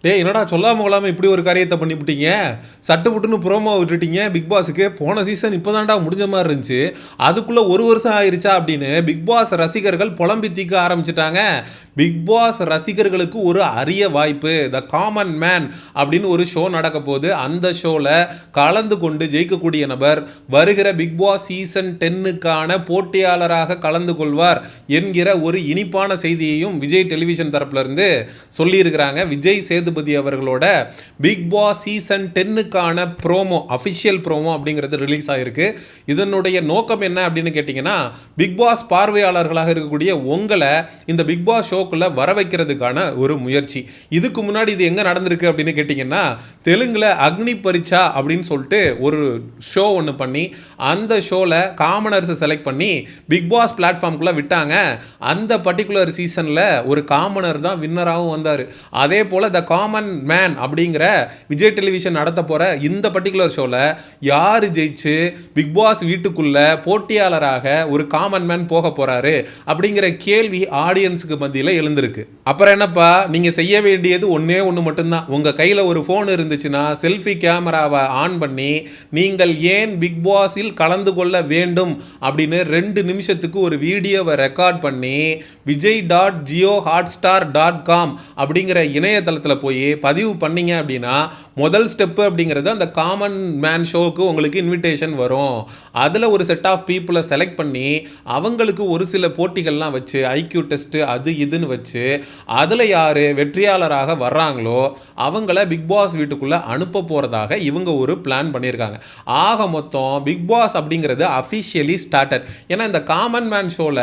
டே என்னடா சொல்லாம கொள்ளாமல் இப்படி ஒரு காரியத்தை பண்ணிவிட்டீங்க, சட்டு புட்டுன்னு ப்ரோமோ விட்டுட்டீங்க பிக் பாஸுக்கு. போன சீசன் இப்போ தான்டா முடிஞ்ச மாதிரி இருந்துச்சு, அதுக்குள்ளே ஒரு வருஷம் ஆயிடுச்சா அப்படின்னு பிக் பாஸ் ரசிகர்கள் புலம்பி தீக்க ஆரம்பிச்சிட்டாங்க. பிக் பாஸ் ரசிகர்களுக்கு ஒரு அரிய வாய்ப்பு, த காமன் மேன் அப்படின்னு ஒரு ஷோ நடக்க போகுது. அந்த ஷோவில் கலந்து கொண்டு ஜெயிக்கக்கூடிய நபர் வருகிற பிக் பாஸ் சீசன் 10க்கான போட்டியாளராக கலந்து கொள்வார் என்கிற ஒரு இனிப்பான செய்தியையும் விஜய் டெலிவிஷன் தரப்பிலிருந்து சொல்லியிருக்கிறாங்க. விஜய் சேதுபதி அவர்களோட பிக் பாஸ் சீசன் 10க்கான ப்ரோமோ, அஃபிஷியல் ப்ரோமோ அப்படிங்கிறது ரிலீஸ் ஆகிருக்கு. இதனுடைய நோக்கம் என்ன அப்படின்னு கேட்டிங்கன்னா, பிக் பாஸ் பார்வையாளர்களாக இருக்கக்கூடிய உங்களை இந்த பிக் பாஸ் ஷோக்குள்ளே வர வைக்கிறதுக்கான ஒரு முயற்சி. இதுக்கு முன்னாடி இது எங்கே நடந்திருக்கு அப்படின்னு கேட்டிங்கன்னா, தெலுங்கில் அக்னி பரிச்சா அப்படின்னு சொல்லிட்டு ஒரு ஷோ ஒன்று பண்ணி அந்த ஷோவில் காமனர்ஸை செலக்ட் பண்ணி பிக் பாஸ் பிளாட்ஃபார்முக்குள்ளே விட்டாங்க. அந்த பர்டிகுலர் சீசனில் ஒரு காமனர் தான் வின்னராகவும் வந்தார். அதே போல் த காமன் மேன் அப்படிங்கிற விஜய் டெலிவிஷன் நடத்த போகிற இந்த பர்டிகுலர் ஷோவில் யார் ஜெயிச்சு பிக் பாஸ் வீட்டுக்குள்ளே போட்டியாளராக ஒரு காமன் மேன் போக போகிறாரு அப்படிங்கிற கேள்வி ஆடியன்ஸுக்கு மத்தியில் எழுந்திருக்கு. அப்புறம் என்னப்பா, நீங்கள் செய்ய வேண்டியது ஒன்றே ஒன்று மட்டும்தான். உங்கள் கையில் ஒரு ஃபோன் இருந்துச்சுன்னா செல்ஃபி கேமராவை ஆன் பண்ணி நீங்கள் ஏன் பிக் பாஸில் கலந்து கொள்ள வேண்டும் அப்படின்னு 2 நிமிஷத்துக்கு ஒரு வீடியோவை ரெக்கார்ட் பண்ணி vijay.jiohotstar.com அப்படிங்கிற இணையதளத்தில் போய் பதிவு பண்ணீங்க அப்படின்னா முதல் ஸ்டெப்பு அப்படிங்கிறது அந்த காமன் மேன் ஷோவுக்கு உங்களுக்கு இன்விடேஷன் வரும். அதில் ஒரு செட் ஆஃப் பீப்புளை செலக்ட் பண்ணி அவங்களுக்கு ஒரு சில போட்டிகள்லாம் வச்சு ஐக்யூ டெஸ்ட்டு அது இதுன்னு வச்சு அதில் யார் வெற்றியாளராக வர்றாங்களோ அவங்கள பிக் பாஸ் வீட்டுக்குள்ளே அனுப்ப போகிறதாக இவங்க ஒரு பிளான் பண்ணியிருக்காங்க. ஆக மொத்தம் பிக் பாஸ் அப்படிங்கிறது அஃபிஷியலி ஸ்டார்டட். ஏன்னா இந்த காமன் மேன் ஷோவில்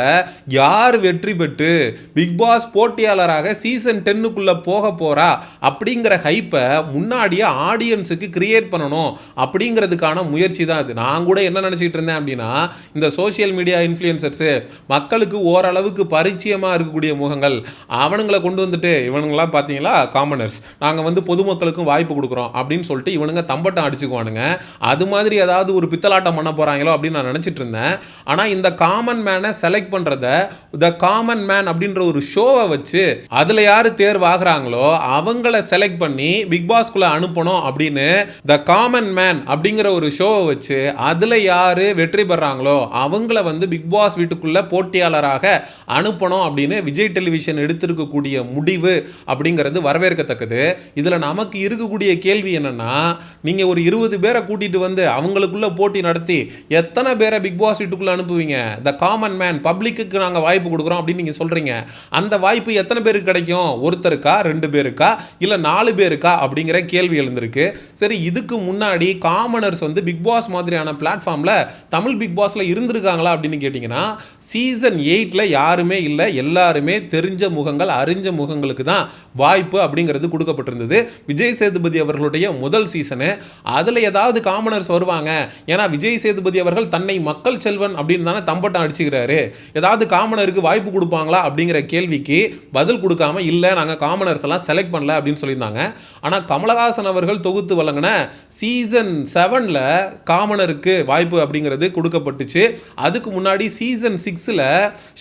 யார் வெற்றி பெற்று பிக் பாஸ் போட்டியாளராக சீசன் 10க்குள்ளே போக போகிறா அப்படிங்கிற ஹைப்பை முன்னாடியே ஆடியன்ஸுக்கு கிரியேட் பண்ணணும் அப்படிங்கிறதுக்கான முயற்சி தான் இது. நான் கூட என்ன நினச்சிக்கிட்டு இருந்தேன் அப்படின்னா, இந்த சோஷியல் மீடியா இன்ஃப்ளூயன்சர்ஸு மக்களுக்கு ஓரளவுக்கு பரிச்சயமாக இருக்கக்கூடிய முகங்கள் அவனுங்களை கொண்டு வந்துட்டு இவனுங்களாம் பார்த்தீங்களா காமனர்ஸ், நாங்கள் வந்து பொதுமக்களுக்கும் வாய்ப்பு கொடுக்குறோம் அப்படின்னு சொல்லிட்டு இவனுங்க தம்பட்டம் அடிச்சுக்குவானுங்க. அது மாதிரி ஏதாவது ஒரு பித்தலாட்டம் பண்ண போகிறாங்களோ அப்படின்னு நான் நினச்சிட்டு இருந்தேன். ஆனால் இந்த காமன் மேனை செலக்ட் பண்ணுறத த காமன் மேன் அப்படின்ற ஒரு ஷோவை வச்சு அதில் யார் தேர்வாகிறாங்களோ அவங்கள செலக்ட் பண்ணி பிக் பாஸ்குள்ளே அனுப்பணும் அப்படின்னு த காமன் மேன் அப்படிங்கிற ஒரு ஷோவை வச்சு அதில் யார் வெற்றி பெறாங்களோ அவங்கள வந்து பிக் பாஸ் வீட்டுக்குள்ளே போட்டியாளராக அனுப்பணும் அப்படின்னு விஜய் டெலிவிஷன் எடுத்திருக்கக்கூடிய முடிவு அப்படிங்கிறது வரவேற்கத்தக்கது. இதில் நமக்கு இருக்கக்கூடிய கேள்வி என்னன்னா, நீங்கள் ஒரு 20 பேரை கூட்டிகிட்டு வந்து அவங்களுக்குள்ள போட்டி நடத்தி எத்தனை பேரை பிக் பாஸ் வீட்டுக்குள்ளே அனுப்புவீங்க? த காமன் மேன் பப்ளிக்கு நாங்கள் வாய்ப்பு கொடுக்குறோம் அப்படின்னு நீங்கள் சொல்கிறீங்க. அந்த வாய்ப்பு எத்தனை பேருக்கு கிடைக்கும்? ஒருத்தருக்கா, 2 பேருக்கா, இல்லை 4 பேருக்கா அப்படிங்கிற கேள்வி எழுந்திருக்கு. சரி, இதுக்கு முன்னாடி காமனர்ஸ் வந்து பிக் பாஸ் மாதிரியான பிளாட்ஃபார்மில் தமிழ் பிக் பாஸில் இருந்திருக்காங்களா அப்படின்னு கேட்டிங்கன்னா, சீசன் 8ல் யாருமே இல்லை. எல்லாருமே தெரிஞ்ச முகங்கள், அறிஞ்ச முகங்களுக்கு தான் வாய்ப்பு அப்படிங்கிறது கொடுக்கப்பட்டிருந்தது. விஜய் சேதுபதி அவர்களுடைய முதல் சீசனு. அதில் ஏதாவது காமனர்ஸ் வருவாங்க. ஏன்னா விஜய் சேதுபதி அவர்கள் தன்னை மக்கள் செல்வன் அப்படின்னு தானே தம்பட்டம் அடிச்சுக்கிறாரு. ஏதாவது காமனருக்கு வாய்ப்பு கொடுப்பாங்களா அப்படிங்கிற கேள்விக்கு பதில் கொடுக்காம, இல்லை நாங்கள் காமனர்ஸ் எல்லாம் செலக்ட் பண்ணல அப்படின்னு சொல்லியிருந்தாங்க. ஆனால் கமலஹாசன் அவர்கள் தொகுத்து வழங்கின சீசன் 7ல் காமனருக்கு வாய்ப்பு அப்படிங்கிறது கொடுக்கப்பட்டுச்சு. அதுக்கு முன்னாடி சீசன் 6ல்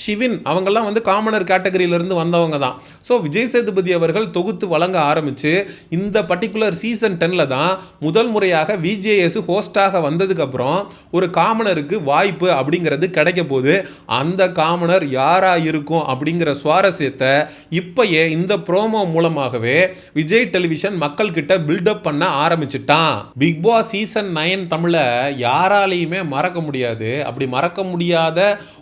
ஷிவின் அவங்கெல்லாம் வந்து காமனர் கேட்டகரியிலிருந்து வந்தவங்க தான். ஸோ விஜய் சேதுபதி அவர்கள் தொகுத்து வழங்க ஆரம்பித்து இந்த பர்டிகுலர் சீசன் 10ல் தான் முதல் முறையாக விஜேஎஸ் ஹோஸ்டாக வந்ததுக்கப்புறம் ஒரு காமனருக்கு வாய்ப்பு அப்படிங்கிறது கிடைக்க போகுது. அந்த காமனர் யாராக இருக்கும் அப்படிங்கிற சுவாரஸ்யத்தை இப்பயே இந்த ப்ரோமோ மூலமாகவே விஜய் டெலிவிஷன் மக்கள் கிட்ட பில்டப் பண்ண ஆரம்பிச்சிட்டான். பிக் பாஸ் சீசன் 9 தமிழை யாராலையுமே மறக்க முடியாது. அப்படி மறக்க முடியாத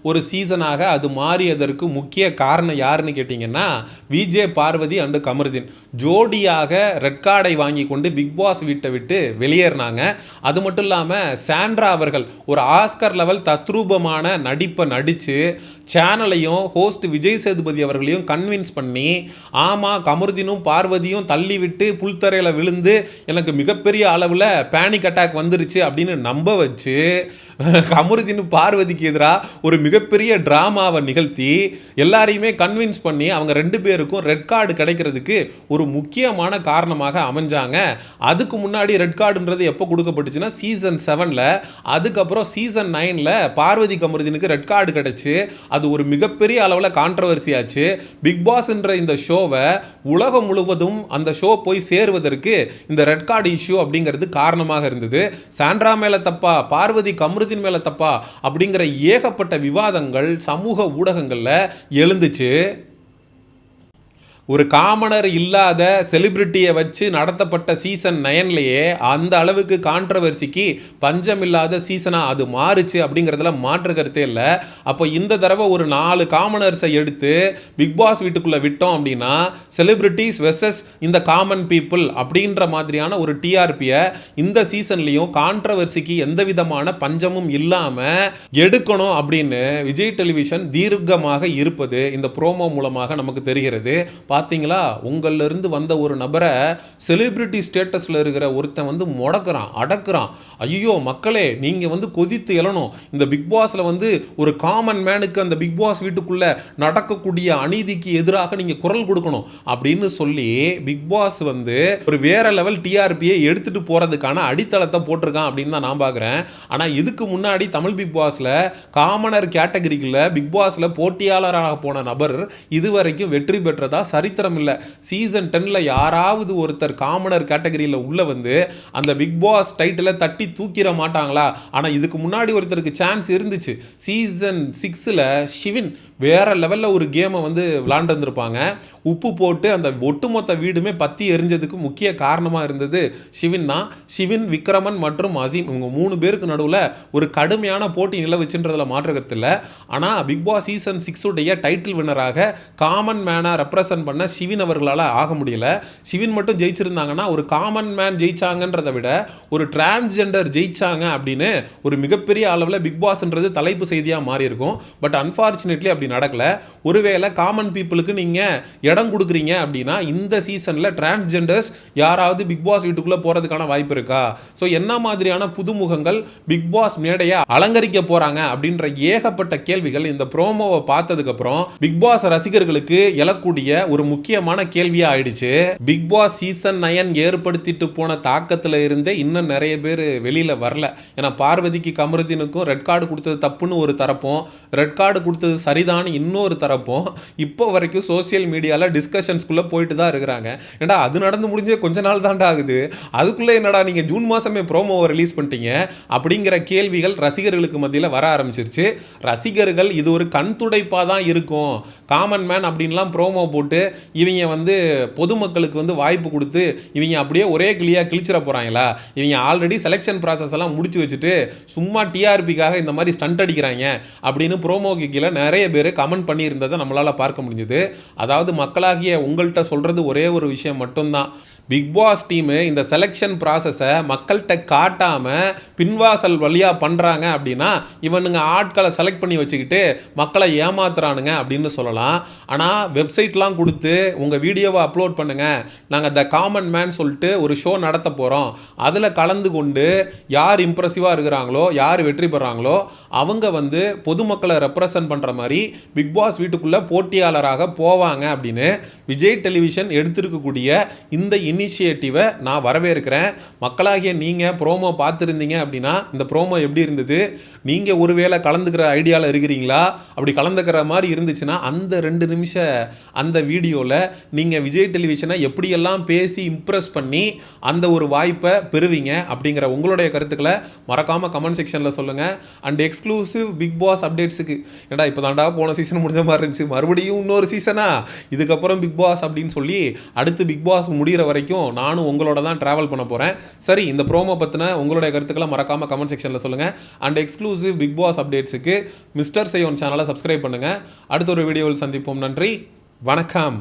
ஒரு சீசனாக அது மாறியதற்கு முக்கிய காரணம் யாருன்னு கேட்டிங்கன்னா, விஜே பார்வதி அண்டு கமருதீன் ஜோடியாக ரெட் கார்டை வாங்கி கொண்டு பிக் பாஸ் வீட்டை விட்டு வெளியேறினாங்க. அது மட்டும் இல்லாமல் சாண்ட்ரா அவர்கள் ஒரு ஆஸ்கர் லெவல் தத்ரூபமான நடிப்பை நடித்து சேனலையும் ஹோஸ்ட் விஜய் சேதுபதி அவர்களையும் கன்வின்ஸ் பண்ணி, ஆமாம் கமருதீனும் பார்வதியும் தள்ளி விட்டு புல்தரையில் விழுந்து எனக்கு மிகப்பெரிய அளவில் பேனிக் அட்டாக் வந்துருச்சு அப்படின்னு நம்ப வச்சு கமருதீன் பார்வதிக்கு எதிராக ஒரு மிகப்பெரிய ட்ராமாவை நிகழ்த்தி எல்லாரையுமே கன்வின்ஸ் பண்ணி அவங்க 2 பேருக்கும் ரெட் கார்டு கிடைக்கிறதுக்கு ஒரு முக்கியமான காரணமாக அமைஞ்சாங்க. அதுக்கு முன்னாடி ரெட் கார்டுன்றது எப்போ கொடுக்கப்பட்டுச்சுன்னா சீசன் 7ல். அதுக்கப்புறம் சீசன் 9ல் பார்வதி கமருதீனுக்கு ரெட் கார்டு கிடைச்சு அது ஒரு மிகப்பெரிய அளவில் கான்ட்ரவர்சி ஆச்சு. பிக் பாஸ் என்ற இந்த ஷோவை உலகம் முழுவதும் வரைக்கும் அந்த ஷோ போய் சேருவதற்கு இந்த ரெட் கார்டு இஷ்யூ அப்படிங்கிறது காரணமாக இருந்தது. சாண்ட்ரா மேல தப்பா, பார்வதி கமருதீன் மேல தப்பா அப்படிங்கிற ஏகப்பட்ட விவாதங்கள் சமூக ஊடகங்கள்ல எழுந்துச்சு. ஒரு காமனர் இல்லாத செலிபிரிட்டியை வச்சு நடத்தப்பட்ட சீசன் 9லேயே அந்த அளவுக்கு கான்ட்ரவர்சிக்கு பஞ்சம் இல்லாத சீசனாக அது மாறுச்சு அப்படிங்கிறதுல மாற்று கருத்தே இல்லை. அப்போ இந்த தடவை ஒரு 4 காமனர்ஸை எடுத்து பிக் பாஸ் வீட்டுக்குள்ளே விட்டோம் அப்படின்னா செலிபிரிட்டிஸ் வெர்சஸ் இந்த காமன் பீப்புள் அப்படின்ற மாதிரியான ஒரு டிஆர்பியை இந்த சீசன்லேயும் கான்ட்ரவர்சிக்கு எந்த விதமான பஞ்சமும் இல்லாமல் எடுக்கணும் அப்படின்னு விஜய் டெலிவிஷன் தீர்க்கமாக இருப்பது இந்த ப்ரோமோ மூலமாக நமக்கு தெரிகிறது. பார்த்தீங்களா, உங்களிலிருந்து வந்த ஒரு நபரை செலிபிரிட்டி ஸ்டேட்டஸில் இருக்கிற ஒருத்தன் வந்து முடக்கிறான், அடக்குறான். ஐயோ மக்களே, நீங்கள் வந்து கொதித்து எழணும். இந்த பிக் பாஸில் வந்து ஒரு காமன் மேனுக்கு அந்த பிக் பாஸ் வீட்டுக்குள்ளே நடக்கக்கூடிய அநீதிக்கு எதிராக நீங்கள் குரல் கொடுக்கணும் அப்படின்னு சொல்லி பிக் பாஸ் வந்து ஒரு வேற லெவல் டிஆர்பியை எடுத்துகிட்டு போகிறதுக்கான அடித்தளத்தை போட்டிருக்கான் அப்படின்னு தான் நான் பார்க்குறேன். ஆனால் இதுக்கு முன்னாடி தமிழ் பிக் பாஸில் காமனர் கேட்டகரிக்குள்ள பிக் பாஸில் போட்டியாளராக போன நபர் இதுவரைக்கும் வெற்றி பெற்றதா சரித்திரம் இல்லை. சீசன் 10ல் யாராவது ஒருத்தர் காமனர் கேட்டகரியில் உள்ள வந்து அந்த பிக் பாஸ் டைட்டிலை தட்டி தூக்கிட மாட்டாங்களா? ஆனால் இதுக்கு முன்னாடி ஒருத்தருக்கு சான்ஸ் இருந்துச்சு. சீசன் 6ல் ஷிவின் வேற லெவலில் ஒரு கேமை வந்து விளாண்டு வந்திருப்பாங்க. உப்பு போட்டு அந்த ஒட்டுமொத்த வீடுமே பற்றி எரிஞ்சதுக்கு முக்கிய காரணமாக இருந்தது ஷிவின் தான். ஷிவின், விக்ரமன் மற்றும் அசீம் இவங்க 3 பேருக்கு நடுவில் ஒரு கடுமையான போட்டி நிலவுச்சுன்றதில் மாற்றுறது இல்லை. ஆனால் பிக் பாஸ் சீசன் 6 டைட்டில் வின்னராக காமன் மேனாக ரெப்ரசன்ட் பண்ண ஷிவின் அவர்களால் ஆக முடியல. ஷிவின் மட்டும் ஜெயிச்சிருந்தாங்கன்னா ஒரு காமன் மேன் ஜெயிச்சாங்கன்றதை விட ஒரு டிரான்ஸ்ஜெண்டர் ஜெயிச்சாங்க அப்படின்னு ஒரு மிகப்பெரிய அளவில் பிக் பாஸ்ன்றது தலைப்பு செய்தியாக மாறி இருக்கும். பட் அன்ஃபார்ச்சுனேட்லி அப்படி நடக்கல. ஒருவேளை காமன் பீப்புளுக்கு நீங்கள் இடம் கொடுக்குறீங்க அப்படின்னா இந்த சீசனில் டிரான்ஸ்ஜெண்டர்ஸ் யாராவது பிக் பாஸ் வீட்டுக்குள்ளே போகிறதுக்கான வாய்ப்பு இருக்கா? ஸோ என்ன மாதிரியான புதுமுகங்கள் பிக் பாஸ் மேடையை அலங்கரிக்க போகிறாங்க அப்படின்ற ஏகப்பட்ட கேள்விகள் இந்த ப்ரோமோவை பார்த்ததுக்கப்புறம் பிக் பாஸ் ரசிகர்களுக்கு எழக்கூடிய ஒரு முக்கியமான கேள்வியா ஆயிடுச்சு. பிக் பாஸ் சீசன் 9 ஏற்படுத்திட்டு போன தாக்கத்தில் இருந்தே இன்னும் நிறைய பேர் வெளியில வரல. ஏன்னா பார்வதிக்கு கமருதீனுக்கும் ரெட் கார்டு கொடுத்தது தப்புன்னு ஒரு தரப்பும், ரெட் கார்டு கொடுத்தது சரிதான் இன்னொரு தரப்பும் இப்போ வரைக்கும் சோசியல் மீடியாவில் டிஸ்கஷன்ஸ்குள்ளே போயிட்டு தான் இருக்கிறாங்க. ஏன்னா அது நடந்து முடிஞ்சே கொஞ்ச நாள் தாண்டா ஆகுது, அதுக்குள்ளே என்னடா நீங்கள் ஜூன் மாதமே ப்ரோமோவை ரிலீஸ் பண்ணிட்டீங்க அப்படிங்கிற கேள்விகள் ரசிகர்களுக்கு மத்தியில் வர ஆரம்பிச்சிருச்சு. ரசிகர்கள் இது ஒரு கண் துடைப்பாக தான் இருக்கும், காமன் மேன் அப்படின்லாம் ப்ரோமோ போட்டு இவங்க வந்து பொதுமக்களுக்கு வந்து வாய்ப்பு கொடுத்து இவங்க அப்படியே ஒரே கிளியாக கிழிச்சிட போகிறாங்களா? இவங்க ஆல்ரெடி செலெக்ஷன் ப்ராசஸ் எல்லாம் முடிச்சு வச்சுட்டு சும்மா டிஆர்பிக்காக இந்த மாதிரி ஸ்டண்ட் அடிக்கிறாங்க அப்படின்னு ப்ரோமோக்கு கீழே நிறைய பேர் கமெண்ட் பண்ணியிருந்ததை நம்மளால் பார்க்க முடிஞ்சுது. அதாவது மக்களாகிய உங்கள்கிட்ட சொல்கிறது ஒரே ஒரு விஷயம் மட்டும்தான், பிக் பாஸ் டீமு இந்த செலெக்ஷன் ப்ராசஸை மக்கள்கிட்ட காட்டாமல் பின்வாசல் வழியாக பண்ணுறாங்க அப்படின்னா இவனுங்க ஆட்களை செலக்ட் பண்ணி வச்சுக்கிட்டு மக்களை ஏமாத்துறானுங்க அப்படின்னு சொல்லலாம். ஆனால் வெப்சைட்லாம் கொடுத்து உங்கள் வீடியோவை அப்லோட் பண்ணுங்கள், நாங்கள் த காமன் மேன் சொல்லிட்டு ஒரு ஷோ நடத்த போகிறோம், அதில் கலந்து கொண்டு யார் இம்ப்ரெசிவாக இருக்கிறாங்களோ, யார் வெற்றி பெறாங்களோ அவங்க வந்து பொதுமக்களை ரெப்ரசன்ட் பண்ணுற மாதிரி பிக் பாஸ் வீட்டுக்குள்ளே போட்டியாளராக போவாங்க அப்படின்னு விஜய் டெலிவிஷன் எடுத்திருக்கக்கூடிய இந்த இனிஷியேட்டிவை நான் வரவேற்கிறேன். மக்களாகிய நீங்கள் ப்ரோமோ பார்த்துருந்தீங்க அப்படின்னா இந்த ப்ரோமோ எப்படி இருந்தது? நீங்கள் ஒருவேளை கலந்துக்கிற ஐடியாவில் இருக்கிறீங்களா? அப்படி கலந்துக்கிற மாதிரி இருந்துச்சுன்னா அந்த 2 நிமிஷ அந்த வீடியோவில் நீங்கள் விஜய் டெலிவிஷனை எப்படியெல்லாம் பேசி இம்ப்ரெஸ் பண்ணி அந்த ஒரு வாய்ப்பை பெறுவீங்க அப்படிங்கிற உங்களுடைய கருத்துக்களை மறக்காமல் கமெண்ட் செக்ஷனில் சொல்லுங்கள். அண்ட் எக்ஸ்க்ளூசிவ் பிக் பாஸ் அப்டேட்ஸுக்கு, ஏன்னா இப்போ தாண்டா போன சீசன் முடிஞ்ச மாதிரி இருந்துச்சு, மறுபடியும் இன்னொரு சீசனா, இதுக்கப்புறம் பிக் பாஸ் அப்படின்னு சொல்லி அடுத்து பிக் பாஸ் முடிகிற வரைக்கும் நானும் உங்களோட தான் ட்ராவல் பண்ண போகிறேன். சரி, இந்த ப்ரோமோ பற்றின உங்களுடைய கருத்துக்களை மறக்காமல் கமெண்ட் செக்ஷனில் சொல்லுங்கள். அண்ட் எக்ஸ்க்ளூசிவ் பிக் பாஸ் அப்டேட்ஸுக்கு மிஸ்டர் செய்யோன் சேனலை சப்ஸ்கிரைப் பண்ணுங்கள். அடுத்த ஒரு வீடியோவில் சந்திப்போம். நன்றி, வணக்கம்.